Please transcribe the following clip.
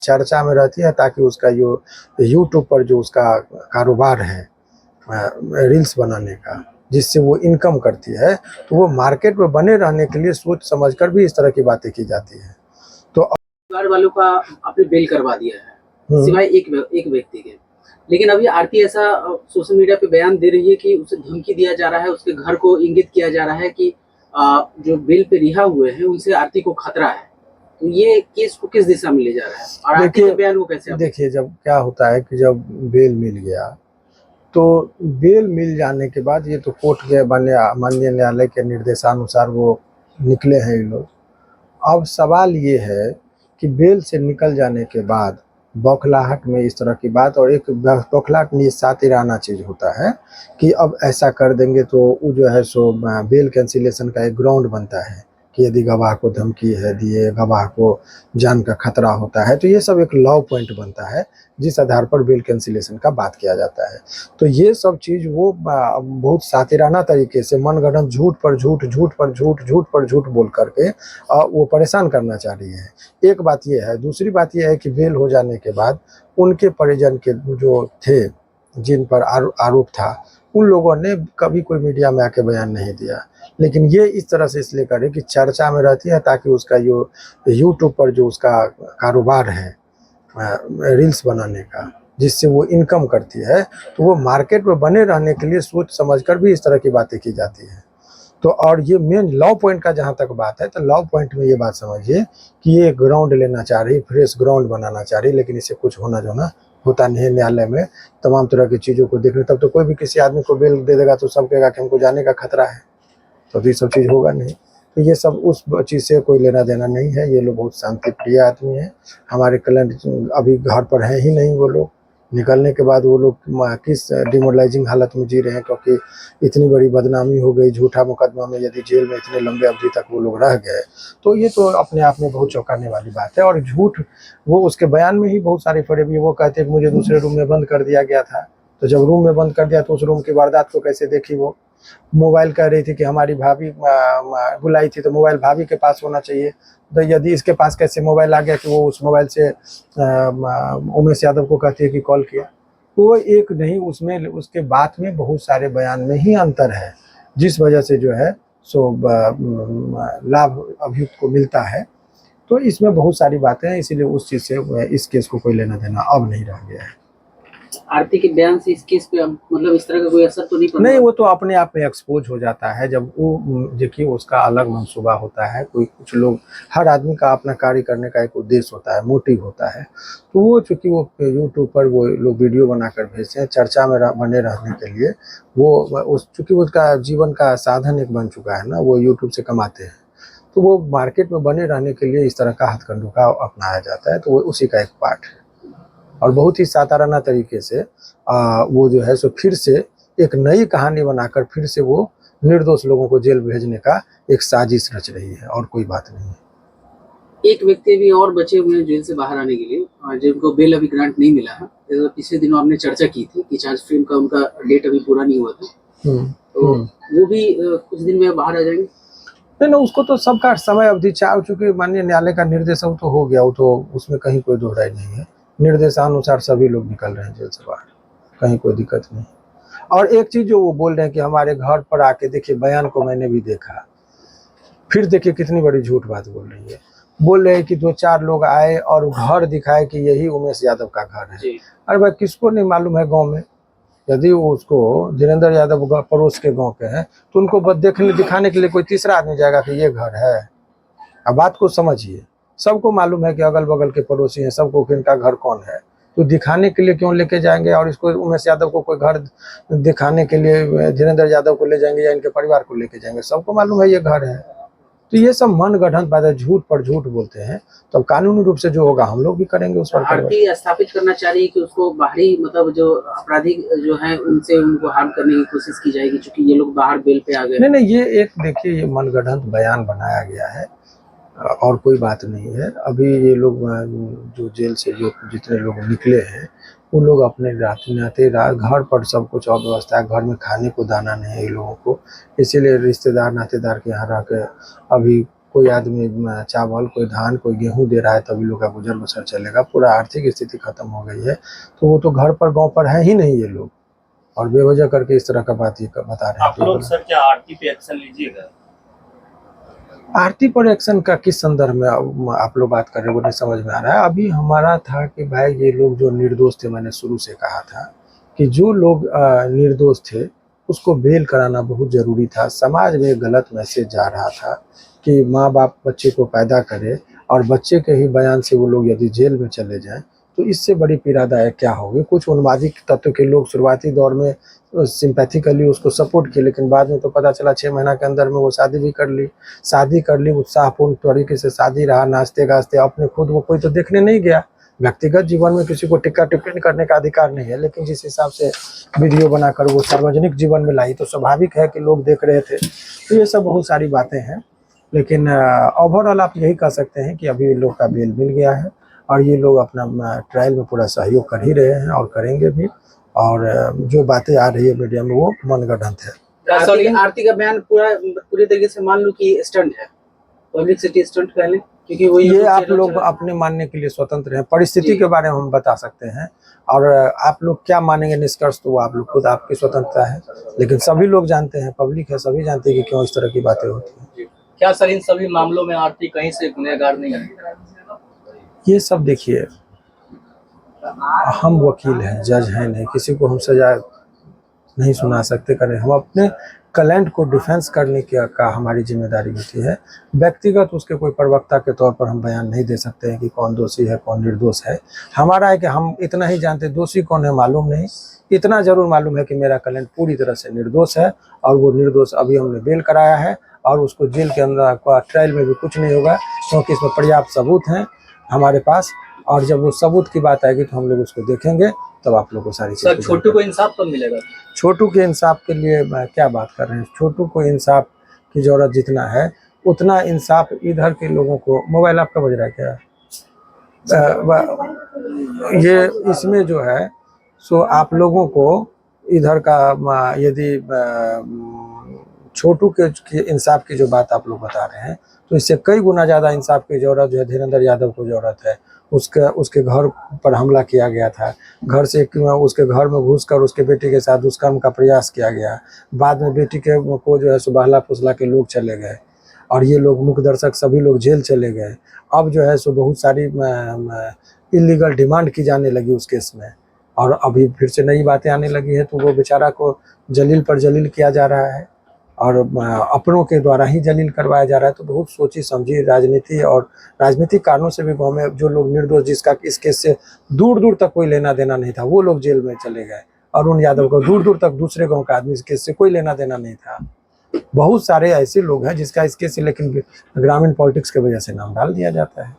चर्चा में रहती है, ताकि उसका जो यूट्यूब पर जो उसका कारोबार है रील्स बनाने का, जिससे वो इनकम करती है, तो वो मार्केट में बने रहने के लिए सोच समझकर भी इस तरह की बातें की जाती है। तो परिवार वालों का आपने बेल करवा दिया है, सिवाय एक व्यक्ति के। लेकिन अभी आरती ऐसा सोशल मीडिया पे बयान दे रही है कि उसे धमकी दिया जा रहा है, उसके घर को इंगित किया जा रहा है कि जो बेल पे रिहा हुए हैं उनसे आरती को खतरा है। तो ये केस को किस दिशा में ले जा रहा है और आरती के बयान को कैसे? देखिए, जब क्या होता है कि जब बेल मिल गया, तो बेल मिल जाने के बाद ये तो कोर्ट के माननीय न्यायालय के निर्देशानुसार वो निकले हैं ये लोग। अब सवाल ये है कि बेल से निकल जाने के बाद बौखलाहट में इस तरह की बात, और एक बौखलाहट में सातिराना चीज़ होता है कि अब ऐसा कर देंगे तो वो जो है सो बेल कैंसिलेशन का एक ग्राउंड बनता है कि यदि गवाह को धमकी है दिए, गवाह को जान का खतरा होता है, तो ये सब एक लॉ पॉइंट बनता है जिस आधार पर बेल कैंसिलेशन का बात किया जाता है। तो ये सब चीज़ वो बहुत सातिराना तरीके से मनगढ़ंत झूठ पर झूठ, झूठ पर झूठ, झूठ पर झूठ बोल करके वो परेशान करना चाह रही है। एक बात ये है। दूसरी बात ये है कि बेल हो जाने के बाद उनके परिजन के जो थे, जिन पर आरोप था, उन लोगों ने कभी कोई मीडिया में आके बयान नहीं दिया। लेकिन ये इस तरह से इसलिए करे कि चर्चा में रहती है, ताकि उसका जो यूट्यूब पर जो उसका कारोबार है रील्स बनाने का, जिससे वो इनकम करती है, तो वो मार्केट में बने रहने के लिए सोच समझकर भी इस तरह की बातें की जाती है। तो और ये मेन लॉ पॉइंट का जहाँ तक बात है, तो लॉ पॉइंट में ये बात समझिए कि ये ग्राउंड लेना चाह रही, फ्रेश ग्राउंड बनाना चाह रही, लेकिन इससे कुछ होना जो ना होता नहीं है। न्यायालय में तमाम तरह की चीज़ों को देखने, तब तो कोई भी किसी आदमी को बेल दे देगा तो सब कहेगा कि हमको जाने का खतरा है, तो ये सब चीज़ होगा नहीं। तो ये सब उस चीज़ से कोई लेना देना नहीं है। ये लोग बहुत शांति प्रिय आदमी हैं। हमारे कल्याण अभी घर पर हैं ही नहीं वो लोग। निकलने के बाद वो लोग किस डिमोरलाइजिंग हालत में जी रहे हैं, क्योंकि इतनी बड़ी बदनामी हो गई झूठा मुकदमा में, यदि जेल में इतने लंबे अवधि तक वो लोग रह गए, तो ये तो अपने आप में बहुत चौंकाने वाली बात है। और झूठ वो उसके बयान में ही बहुत सारे फरे भी। वो कहते हैं कि मुझे दूसरे रूम में बंद कर दिया गया था, तो जब रूम में बंद कर दिया तो उस रूम की वारदात को कैसे देखी वो? मोबाइल कह रही थी कि हमारी भाभी बुलाई थी, तो मोबाइल भाभी के पास होना चाहिए, तो यदि इसके पास कैसे मोबाइल आ गया कि वो उस मोबाइल से उमेश यादव को कहती है कि कॉल किया? वो एक नहीं, उसमें उसके बात में बहुत सारे बयान में ही अंतर है, जिस वजह से जो है सो लाभ अभियुक्त को मिलता है। तो इसमें बहुत सारी बातें हैं, इसीलिए उस चीज़ से इस केस को कोई लेना देना अब नहीं रह गया है। आरती के बयान से इस केस पे मतलब इस तरह का कोई असर तो नहीं पड़ा? नहीं, वो तो अपने आप में एक्सपोज हो जाता है जब वो, देखिए उसका अलग मंसूबा होता है। कोई कुछ लोग, हर आदमी का अपना कार्य करने का एक उद्देश्य होता है, मोटिव होता है। तो वो चूंकि वो यूट्यूब पर वो लोग वीडियो बनाकर भेजते हैं चर्चा में बने रहने के लिए, वो उस चूंकि उसका जीवन का साधन एक बन चुका है ना, वो यूट्यूब से कमाते हैं, तो वो मार्केट में बने रहने के लिए इस तरह का हथकंडों का अपनाया जाता है। तो वो उसी का एक पार्ट है, और बहुत ही साधारण तरीके से वो जो है सो फिर से एक नई कहानी बनाकर फिर से वो निर्दोष लोगों को जेल भेजने का एक साजिश रच रही है, और कोई बात नहीं है। एक व्यक्ति भी और बचे हुए हैं जेल से बाहर आने के लिए, जिनको बेल अभी ग्रांट नहीं मिला है। पिछले दिनों आपने चर्चा की थी कि चार्ज फ्रेम का उनका डेट अभी पूरा नहीं हुआ था, तो वो भी कुछ दिन में बाहर आ जाएंगे? नहीं, उसको तो सबका समय अवधि चूंकि माननीय न्यायालय का निर्देश तो हो गया, वो तो उसमें कहीं कोई दो राय नहीं है। निर्देशानुसार सभी लोग निकल रहे हैं जेल से बाहर, कहीं कोई दिक्कत नहीं। और एक चीज जो वो बोल रहे हैं कि हमारे घर पर आके देखिए, बयान को मैंने भी देखा, फिर देखिए कितनी बड़ी झूठ बात बोल रही है। बोल रहे हैं कि 2-4 लोग आए और घर दिखाए कि यही उमेश यादव का घर है। अरे भाई, किसको नहीं मालूम है गांव में? यदि उसको धीरेन्द्र यादव पड़ोस के गांव के हैं, तो उनको देखने दिखाने के लिए कोई तीसरा आदमी जाएगा कि ये घर है? अब बात को समझिए। सबको मालूम है कि अगल बगल के पड़ोसी हैं, सबको कि इनका घर कौन है, तो दिखाने के लिए क्यों लेके जाएंगे? और इसको उमेश यादव को कोई घर दिखाने के लिए धीरेन्द्र यादव को ले जाएंगे या इनके परिवार को लेके जाएंगे? सबको मालूम है ये घर है। तो ये सब मन गढ़ंत बात है, झूठ पर झूठ बोलते हैं। तो कानूनी रूप से जो होगा हम लोग भी करेंगे उस पर। आरती स्थापित करना चाह रही है कि उसको बाहरी मतलब जो अपराधी जो है उनसे उनको हार्म करने की कोशिश की जाएगी, क्योंकि ये लोग बाहर बेल पे आ गए। नहीं, ये एक देखिए, ये मनगढ़ंत बयान बनाया गया है और कोई बात नहीं है। अभी ये लोग जो जेल से जो जितने लोग निकले हैं, वो लोग अपने नाते घर पर सब कुछ अव्यवस्था है, घर में खाने को दाना नहीं है ये लोगों को, इसीलिए रिश्तेदार नातेदार के यहाँ रह के अभी कोई आदमी चावल, कोई धान, कोई गेहूं दे रहा है तभी लोग का गुजर बसर चलेगा। पूरा आर्थिक स्थिति खत्म हो गई है। तो वो तो घर पर गांव पर है ही नहीं ये लोग, और बेवजह करके इस तरह का बात ये बता रहे हैं। आप लोग सर क्या आरती पे एक्शन लीजिएगा? आरती पर एक्शन का किस संदर्भ में आप लोग बात कर रहे हो, वो नहीं समझ में आ रहा है। अभी हमारा था कि भाई ये लोग जो निर्दोष थे, मैंने शुरू से कहा था कि जो लोग निर्दोष थे उसको बेल कराना बहुत ज़रूरी था। समाज में गलत मैसेज जा रहा था कि माँ बाप बच्चे को पैदा करे और बच्चे के ही बयान से वो लोग यदि जेल में चले जाएं तो इससे बड़ी पीड़ादायक क्या होगी। कुछ उन्मादी तत्व के लोग शुरुआती दौर में सिंपैथिकली उसको सपोर्ट किए, लेकिन बाद में तो पता चला 6 महीना के अंदर में वो शादी भी कर ली। शादी कर ली, उत्साहपूर्ण तरीके से शादी रहा, नाचते गाजते अपने खुद, वो कोई तो देखने नहीं गया। व्यक्तिगत जीवन में किसी को टिक्का टिप्पणी करने का अधिकार नहीं है, लेकिन जिस हिसाब से वीडियो बनाकर वो सार्वजनिक जीवन में लाई तो स्वाभाविक है कि लोग देख रहे थे। तो ये सब बहुत सारी बातें हैं, लेकिन ओवरऑल आप यही कह सकते हैं कि अभी लोग का बेल मिल गया है और ये लोग अपना ट्रायल में पूरा सहयोग कर ही रहे हैं और करेंगे भी। और जो बातें आ रही है मीडिया में वो मनगढ़ंत है। आरती का बयान पूरे तरीके से मान लो कि स्टंट है, पब्लिसिटी स्टंट कह लें, क्योंकि वो ये आप लोग अपने मानने के लिए स्वतंत्र हैं। परिस्थिति के बारे में हम बता सकते हैं, और आप लोग क्या मानेंगे निष्कर्ष तो वो आप लोग खुद, आपकी स्वतंत्रता है। लेकिन सभी लोग जानते हैं, पब्लिक है, सभी जानते हैं कि क्यों इस तरह की बातें होती हैं। क्या सर इन सभी मामलों में आरती कहीं से गुनहगार नहीं है? ये सब देखिए, हम वकील हैं, जज हैं नहीं, किसी को हम सजा नहीं सुना सकते करें। हम अपने क्लाइंट को डिफेंस करने का हमारी जिम्मेदारी होती है। व्यक्तिगत उसके कोई प्रवक्ता के तौर पर हम बयान नहीं दे सकते हैं कि कौन दोषी है कौन निर्दोष है। हमारा है कि हम इतना ही जानते, दोषी कौन है मालूम नहीं, इतना जरूर मालूम है कि मेरा क्लाइंट पूरी तरह से निर्दोष है और वो निर्दोष। अभी हमने बेल कराया है और उसको जेल के अंदर ट्रायल में भी कुछ नहीं होगा, क्योंकि इसमें पर्याप्त सबूत हैं हमारे पास। और जब वो सबूत की बात आएगी तो हम लोग उसको देखेंगे, तब आप लोग को सारी चीज़। छोटू को इंसाफ कब मिलेगा? छोटू के इंसाफ के लिए क्या बात कर रहे हैं? छोटू को इंसाफ की जरूरत जितना है उतना इंसाफ इधर के लोगों को। मोबाइल आपका बज रहा है क्या? ये इसमें जो है सो आप लोगों को इधर का यदि छोटू के इंसाफ की जो बात आप लोग बता रहे हैं, तो इससे कई गुना ज़्यादा इंसाफ की जरूरत जो है धीरेन्द्र यादव को जरूरत है। उसके घर पर हमला किया गया था, घर से उसके घर में घुसकर उसके बेटी के साथ दुष्कर्म का प्रयास किया गया। बाद में बेटी को जो है सो बहला फुसला के लोग चले गए और ये लोग मुख्य दर्शक सभी लोग जेल चले गए। अब जो है सो बहुत सारी इलीगल डिमांड की जाने लगी उस केस में, और अभी फिर से नई बातें आने लगी है। तो वो बेचारा को जलील पर जलील किया जा रहा है और अपनों के द्वारा ही जलील करवाया जा रहा है। तो बहुत सोची समझी राजनीति और राजनीतिक कारणों से भी गांव में जो लोग निर्दोष, जिसका इस केस से दूर दूर तक कोई लेना देना नहीं था, वो लोग जेल में चले गए। अरुण यादव को दूर दूर तक दूसरे गांव का आदमी इस केस से कोई लेना देना नहीं था। बहुत सारे ऐसे लोग हैं जिसका इस केस से लेकिन ग्रामीण पॉलिटिक्स की वजह से नाम डाल दिया जाता है।